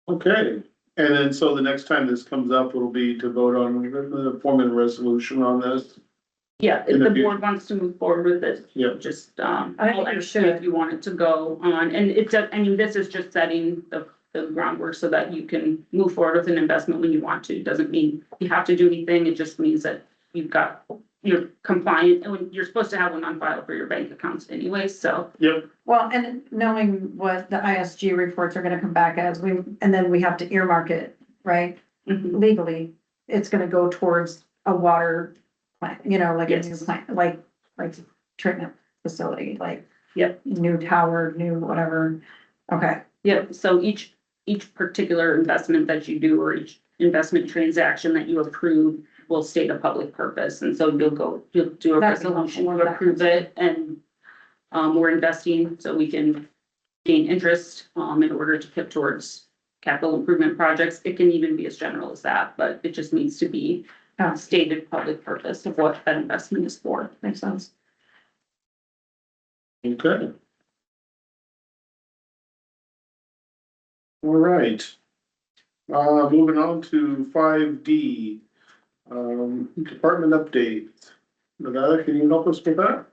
Okay, and then so the next time this comes up, it'll be to vote on the forming a resolution on this. Yeah, In if the the future. board wants to move forward with it, Yep. just, I think I'll we ask you should. if you want it to go on, and it's, I mean, this is just setting the groundwork so that you can move forward with an investment when you want to. Doesn't mean you have to do anything, it just means that you're compliant, and you're supposed to have one on file for your bank accounts anyway, so. Yep, Well, and knowing what the ISG reports are gonna come back as, and then we have to earmark it, right? Mhm. Legally, it's gonna go towards a water plant, like a new Yes. plant, like treatment facility, like. Yep. New tower, new whatever, okay, Yep, so each particular investment that you do or each investment transaction that you approve will state a public purpose, and so you'll do a That'd be resolution helpful, to approve it, and we're investing so we can gain interest, in order to put towards capital improvement projects. It can even be as general as that, but it just needs to be Oh. stated public purpose of what that investment is for. makes sense. okay. All right. Moving on to 5D. Department update. Nevada, can you help us with that?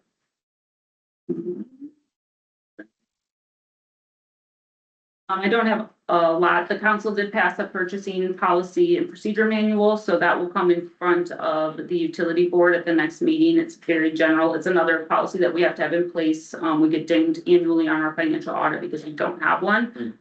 I don't have a lot. The council did pass a purchasing policy and procedure manual, so that will come in front of the utility board at the next meeting. It's very general. It's another policy that we have to have in place. We get dinged annually on our financial audit because we don't have one.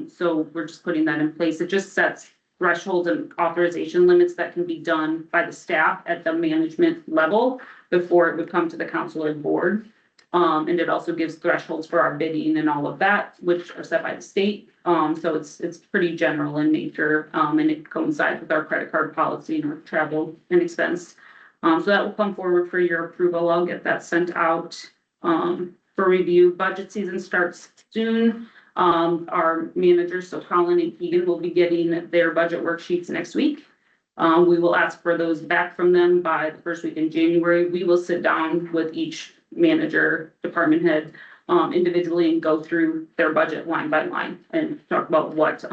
So we're just putting that in place. It just sets thresholds and authorization limits that can be done by the staff at the management level before it would come to the council or board. And it also gives thresholds for our bidding and all of that, which are set by the state. So it's pretty general in nature, and it coincides with our credit card policy and our travel and expense. So that will come forward for your approval. I'll get that sent out, for review. Budget season starts soon. Our managers, so Colin and Keegan, will be getting their budget worksheets next week. We will ask for those back from them by the first week in January. We will sit down with each manager, department head, individually and go through their budget line by line and talk about what,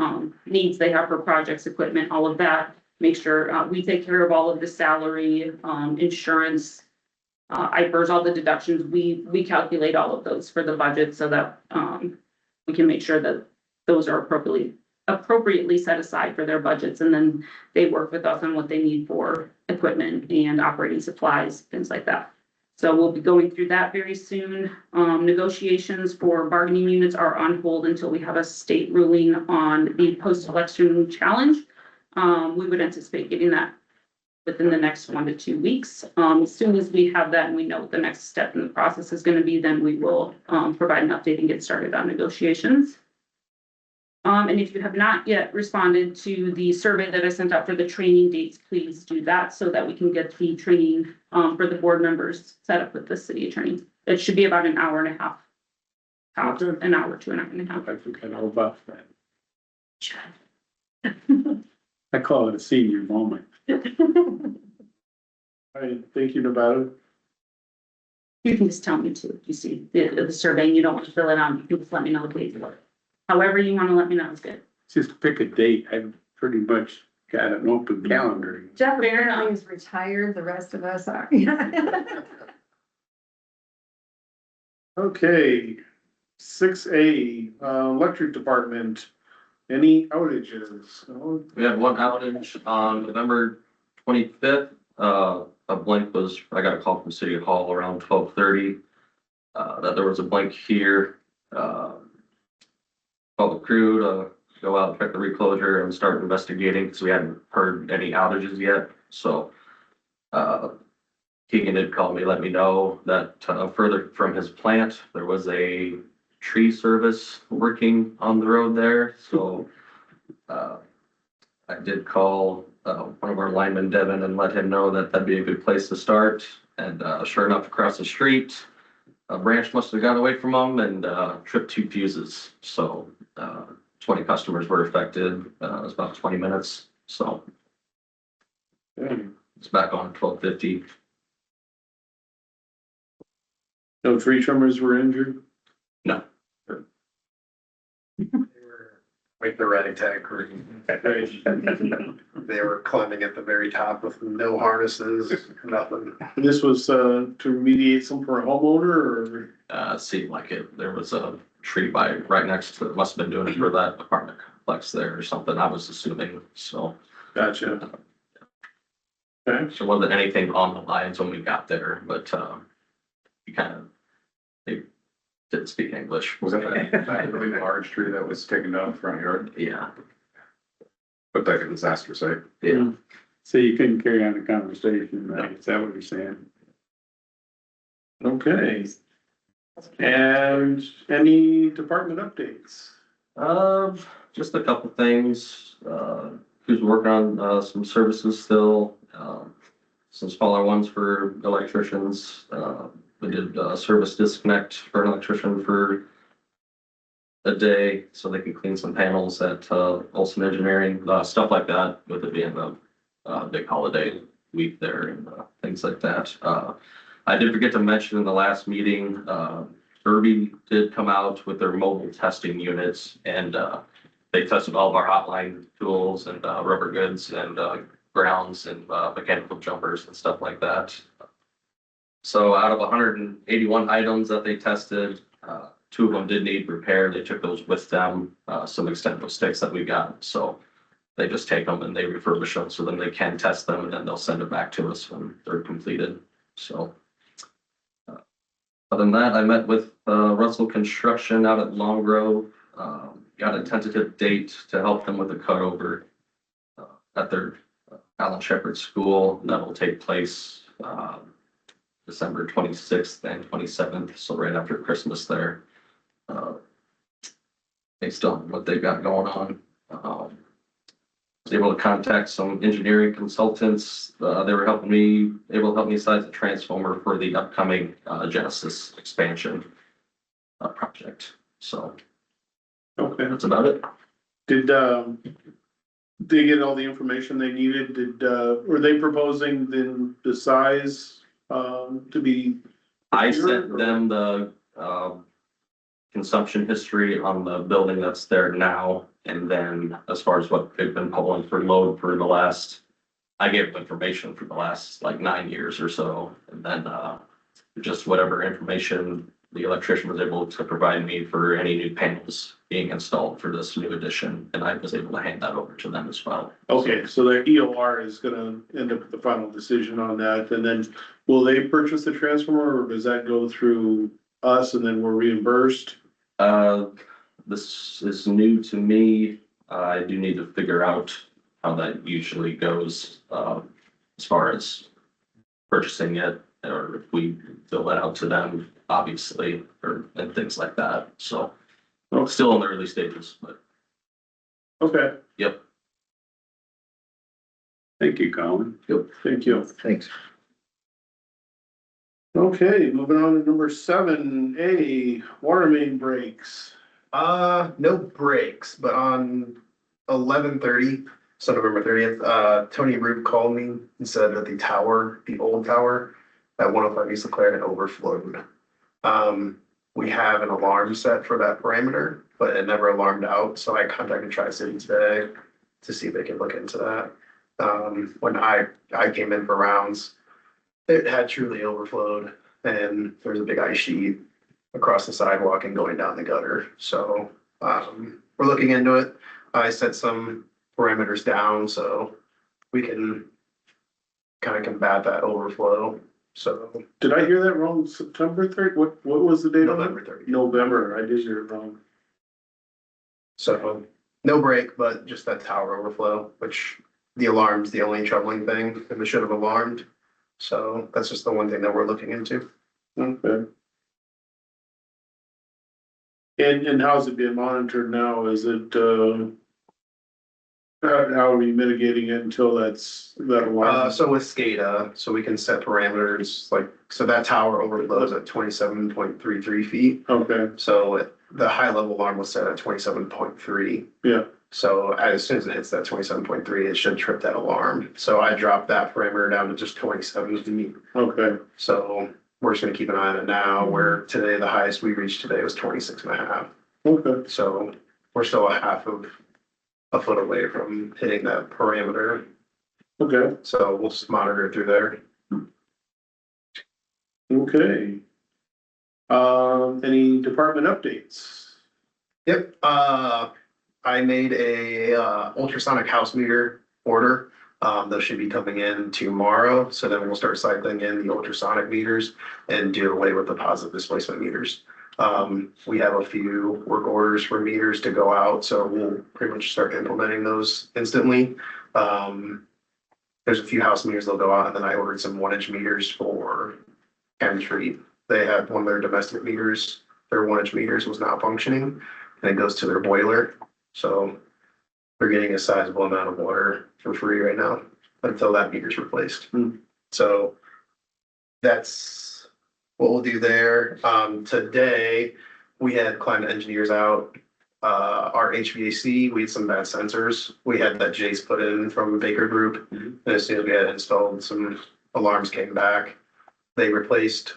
needs they have for projects, equipment, all of that. Make sure, we take care of all of the salary, insurance, IFRS, all the deductions. We calculate all of those for the budget so that, we can make sure that those are appropriately set aside for their budgets, and then they work with us on what they need for equipment and operating supplies, things like that. So we'll be going through that very soon. Negotiations for bargaining units are on hold until we have a state ruling on the post-election challenge. We would anticipate getting that within the next 1 to 2 weeks. As soon as we have that and we know what the next step in the process is going to be, then we will provide an update and get started on negotiations. And if you have not yet responded to the survey that I sent out for the training dates, please do that so that we can get the training for the board members set up with the city attorney. It should be about an hour and a half. Tops, an hour to an hour and a half. I forgot all about that. I call it a senior moment. All right, thank you, Nevada. You can just tell me too, if you see the survey and you don't want to fill it out, you can just let me know, please. However you want to let me know is good. Just pick a date. I've pretty much got an open calendar. Jeff Fair enough. apparently is retired, the rest of us are. Okay, 6A, electric department, any outages? Oh, We had one outage on November 25th. A blink was, I got a call from City Hall around 12:30. That there was a blink here. Called the crew to go out and check the reclosure and start investigating because we hadn't heard any outages yet. So Keegan did call me, let me know that further from his plant, there was a tree service working on the road there. So I did call one of our linemen, Devin, and let him know that that'd be a good place to start. And sure enough, across the street, a branch must have gone away from them and tripped 2 fuses. So 20 customers were affected. It was about 20 minutes. So it's back on 12:50. No tree trimmers were injured? No. Like the red tag crew. They were climbing at the very top with no harnesses, nothing. This was, to remediate some for a homeowner or? Seemed like it. There was a tree right next to it. Must have been doing it for that apartment complex there or something. I was assuming. So Gotcha. Okay, there wasn't anything on the lines when we got there, but you kind of, they didn't speak English. Was that a really large tree that was taken down in the front yard? Yeah, Looked like a disaster site. yeah. So you couldn't carry on the conversation, right? Is that what you're saying? okay. And any department updates? Just a couple things. Who's working on some services still, some smaller ones for electricians. We did service disconnect for an electrician for a day so they can clean some panels at Olson Engineering, stuff like that, with it being a big holiday week there and things like that. I did forget to mention in the last meeting, Irby did come out with their mobile testing units and they tested all of our hotline tools and rubber goods and grounds and mechanical jumpers and stuff like that. So out of 181 items that they tested, two of them did need repair. They took those with them, some extended sticks that we got, so. They just take them and they refurbish them, so then they can test them and then they'll send it back to us when they're completed, so. Other than that, I met with, Russell Construction out at Long Grove, got a tentative date to help them with the cutover. At their Alan Shepherd School, that'll take place, December 26th and 27th, so right after Christmas there. Based on what they've got going on. Was able to contact some engineering consultants. They were able to help me size the transformer for the upcoming Genesis expansion project. So Okay. that's about it. Did, they get all the information they needed? Were they proposing the size, to be? I sent them the consumption history on the building that's there now. And then as far as what they've been pulling for load for the last, I gave them information for the last like 9 years or so. And then just whatever information the electrician was able to provide me for any new panels being installed for this new addition. And I was able to hand that over to them as well. Okay, so their EOR is gonna end up with the final decision on that, and then will they purchase the transformer, or does that go through us and then we're reimbursed? This is new to me. I do need to figure out how that usually goes, as far as purchasing it, or if we bill that out to them, obviously, and things like that. So, still in the early stages, but Okay, yep. Thank you, Colin. thank you. Thanks. Okay, moving on to number 7A, water main breaks. No breaks, but on 11:30, so November 30th, Tony Rube called me and said that the old tower at 105 East Leclerc had overflowed. We have an alarm set for that parameter, but it never alarmed out, so I contacted Tri-City today to see if they could look into that. When I came in for rounds, it had truly overflowed, and there's a big ice sheet across the sidewalk and going down the gutter. So, we're looking into it. I set some parameters down so we can kind of combat that overflow. So Did I hear that wrong? September 3rd? What was the date on November it? 30th. November, I did hear it wrong. So no break, but just that tower overflow, which the alarm's the only troubling thing, and we should have alarmed. So that's just the one thing that we're looking into. Okay. And how's it being monitored now? Is it, how are we mitigating it until that alarm? So with SCADA, so we can set parameters, like, so that tower overflows at 27.33 feet. Okay, So the high level alarm was set at 27.3. yeah, So as soon as it hits that 27.3, it should trip that alarm. So I dropped that parameter down to just 27 feet. okay, So we're just gonna keep an eye on it now, where today, the highest we reached today was 26.5. okay, So we're still a foot away from hitting that parameter. okay, So we'll just monitor through there. okay. Any department updates? Yep, I made a ultrasonic house meter order. Those should be coming in tomorrow, so then we'll start cycling in the ultrasonic meters and do away with the positive displacement meters. We have a few work orders for meters to go out, so we'll pretty much start implementing those instantly. There's a few house meters that'll go out, and then I ordered some 1-inch meters for chemistry. They had one of their domestic meters, their 1-inch meters was not functioning, and it goes to their boiler. So they're getting a sizable amount of water for free right now until that meter's replaced. So that's what we'll do there. Today, we had climate engineers out. Our HVAC, we had some bad sensors. We had that Jace put in from Baker Group. And as soon as we had installed, some alarms came back. They replaced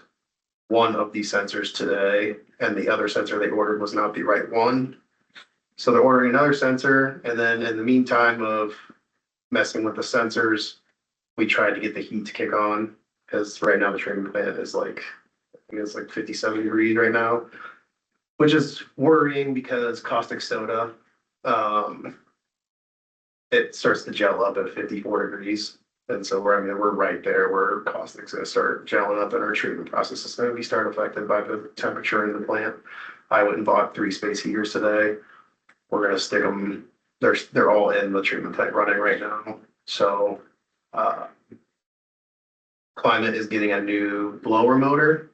one of the sensors today, and the other sensor they ordered was not the right one. So they're ordering another sensor, and then in the meantime of messing with the sensors, we tried to get the heat to kick on, because right now the treatment plant is like, I think it's like 57 degrees right now. which is worrying because caustic soda, it starts to gel up at 54 degrees. And so we're right there where caustic's gonna start gelling up and our treatment process is gonna be start affected by the temperature in the plant. I went and bought 3 space heaters today. We're gonna stick them, they're all in the treatment tank running right now. So, Climate is getting a new blower motor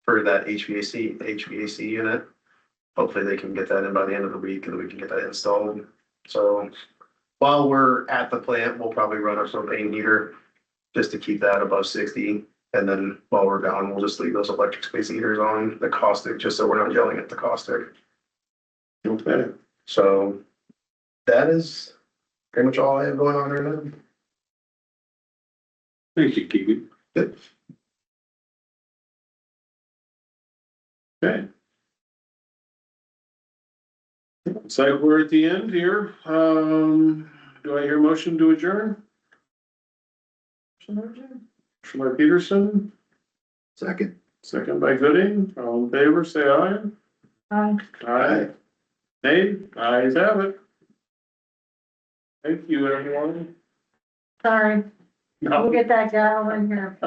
for that HVAC unit. Hopefully they can get that in by the end of the week and we can get that installed. So while we're at the plant, we'll probably run our propane heater just to keep that above 60. And then while we're gone, we'll just leave those electric space heaters on the caustic, just so we're not yelling at the caustic. Okay. So that is pretty much all I have going on right now. Thank you, Keegan. Good. Okay. Looks like we're at the end here. Do I hear a motion to adjourn? Motion by Peterson, Second. second by Gooding. All in favor, say aye. Aye. Nay, ayes have it. Thank you, everyone. Sorry, No. we'll get that gavel in here.